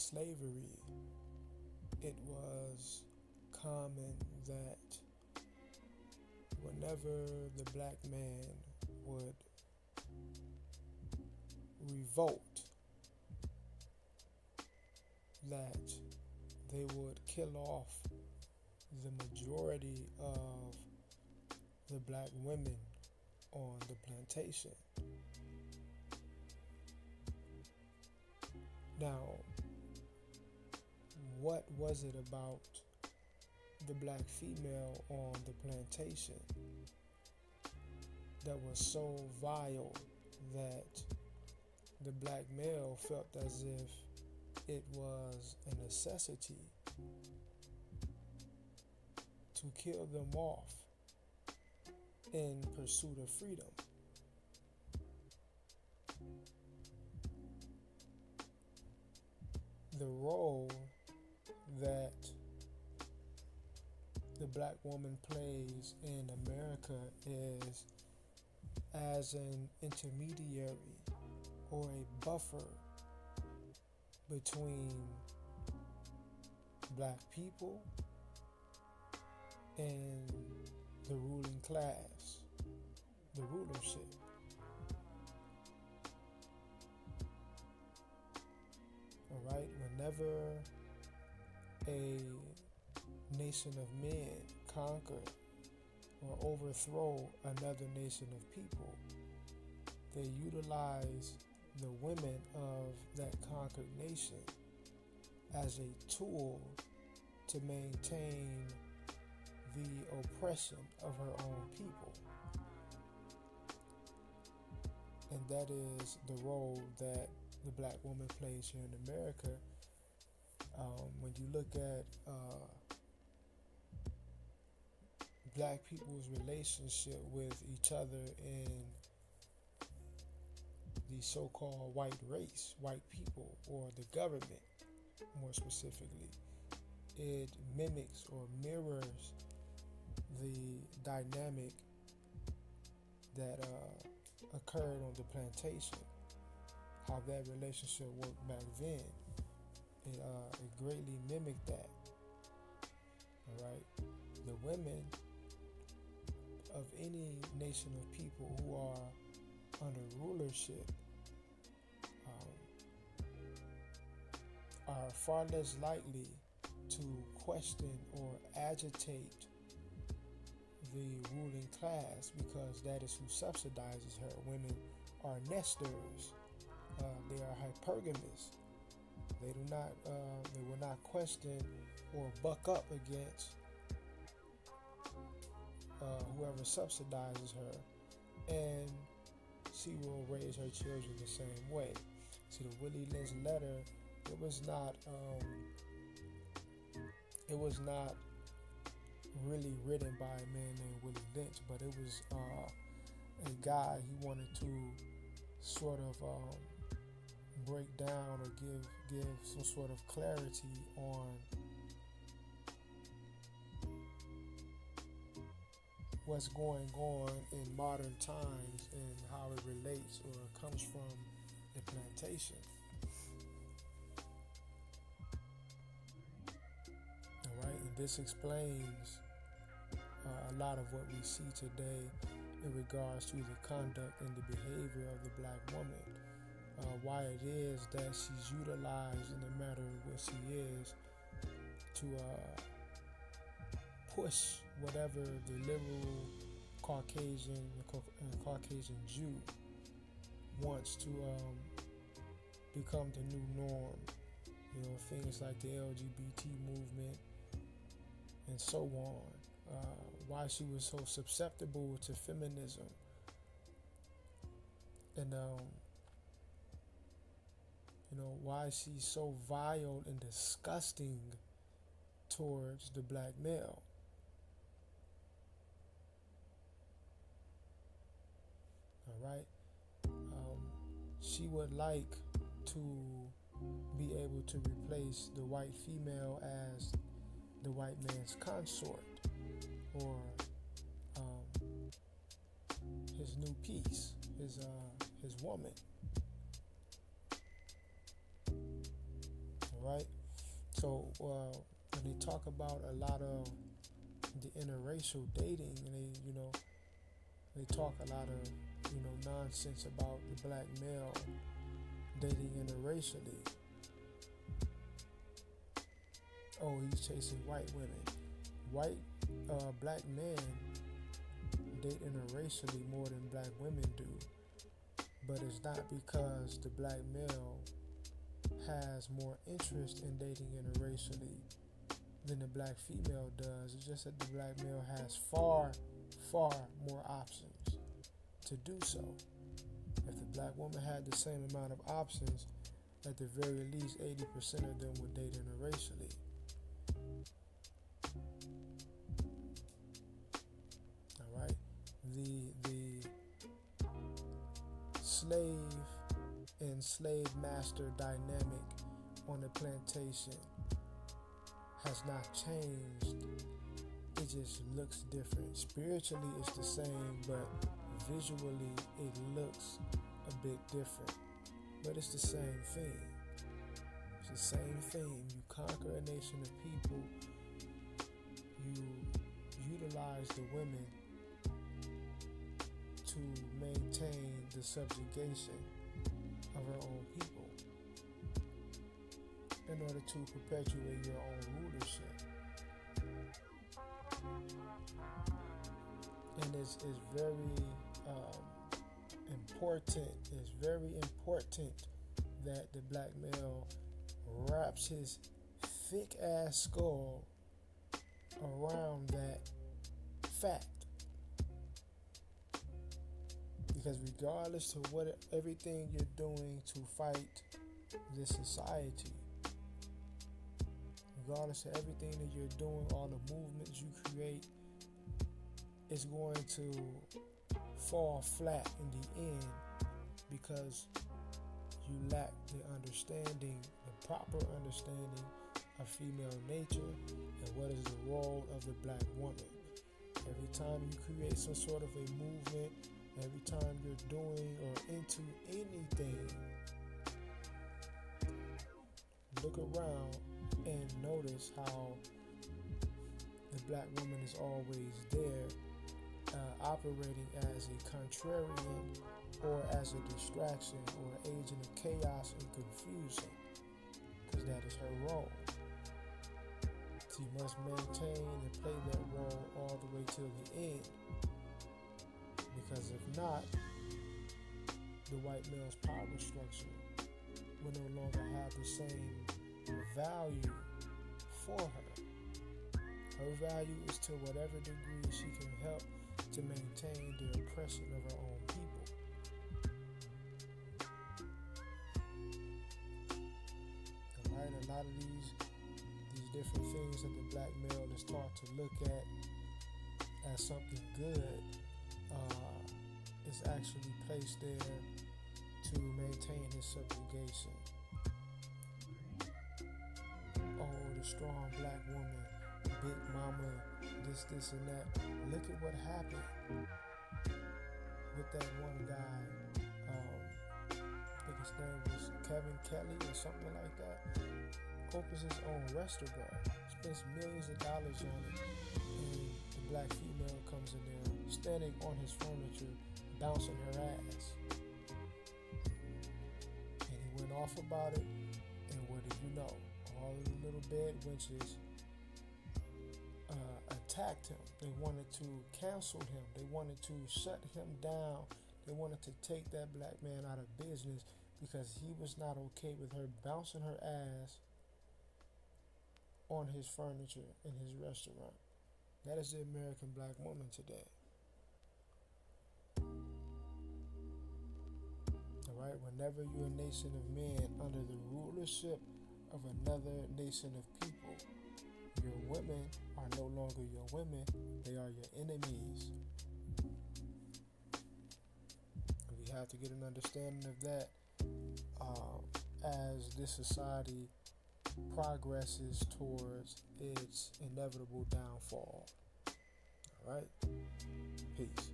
slavery, it was common that whenever the black man would revolt, that they would kill off the majority of the black women on the plantation. Now, what was it about the black female on the plantation that was so vile that the black male felt as if it was a necessity to kill them off in pursuit of freedom? The role that the black woman plays in America is as an intermediary or a buffer between black people and the ruling class, the rulership. All right, whenever a nation of men conquer or overthrow another nation of people, they utilize the women of that conquered nation as a tool to maintain the oppression of her own people. And that is the role that the black woman plays here in America. When you look at black people's relationship with each other in the so-called white race, white people, or the government more specifically, it mimics or mirrors the dynamic that occurred on the plantation, how that relationship worked back then. It greatly mimicked that. All right, the women of any nation of people who are under rulership are far less likely to question or agitate the ruling class, because that is who subsidizes her. Women are nesters. They are hypergamous. They will not question or buck up against whoever subsidizes her, and she will raise her children the same way. See, the Willie Lynch letter, it was not really written by a man named Willie Lynch, but it was a guy. He wanted to sort of break down or give some sort of clarity on what's going on in modern times and how it relates or comes from the plantation. All right, and this explains a lot of what we see today in regards to the conduct and the behavior of the black woman. Why it is that she's utilized in the matter in which she is to push whatever the liberal Caucasian Jew wants to become the new norm. You know, things like the LGBT movement and so on. Why she was so susceptible to feminism, and why she's so vile and disgusting towards the black male. All right, she would like to be able to replace the white female as the white man's consort, or his new piece, his woman. All right? So when they talk about a lot of the interracial dating, and they talk a lot of nonsense about the black male dating interracially. Oh, he's chasing white women. Black men date interracially more than black women do, but it's not because the black male has more interest in dating interracially than the black female does. It's just that the black male has far more options to do so. If the black woman had the same amount of options, at the very least 80% of them would date interracially. All right, the slave and slave master dynamic on the plantation has not changed. It just looks different. Spiritually it's the same, but visually it looks a bit different. But it's the same thing. It's the same thing. You conquer a nation of people, you utilize the women to maintain the subjugation of her own people in order to perpetuate your own rulership. And it's very important. It's very important that the black male wraps his thick ass skull around that fact. Because regardless of everything you're doing to fight this society, regardless of everything that you're doing, all the movements you create, it's going to fall flat in the end because you lack the understanding, the proper understanding of female nature and what is the role of the black woman. Every time you create some sort of a movement, every time you're doing or into anything, look around and notice how the black woman is always there, operating as a contrarian or as a distraction or an agent of chaos and confusion, because that is her role. She must maintain and play that role all the way till the end, because if not, the white male's power structure will no longer have the same value for her. Her value is to whatever degree she can help to maintain the oppression of her own people. Alright, a lot of these different things that the black male is taught to look at as something good is actually placed there to maintain his subjugation. Oh, the strong black woman, big mama, this and that. Look at what happened with that one guy. I think his name was Kevin Kelly or something like that. Opens his own restaurant, spends millions of dollars on it, and the black female comes in there, standing on his furniture, bouncing her ass. And he went off about it, and what did you know? All the little bed wenches attacked him. They wanted to cancel him. They wanted to shut him down. They wanted to take that black man out of business because he was not okay with her bouncing her ass on his furniture in his restaurant. That is the American black woman today. Alright, whenever you're a nation of men under the rulership of another nation of people, your women are no longer your women, they are your enemies. And we have to get an understanding of that as this society progresses towards its inevitable downfall. All right? Peace.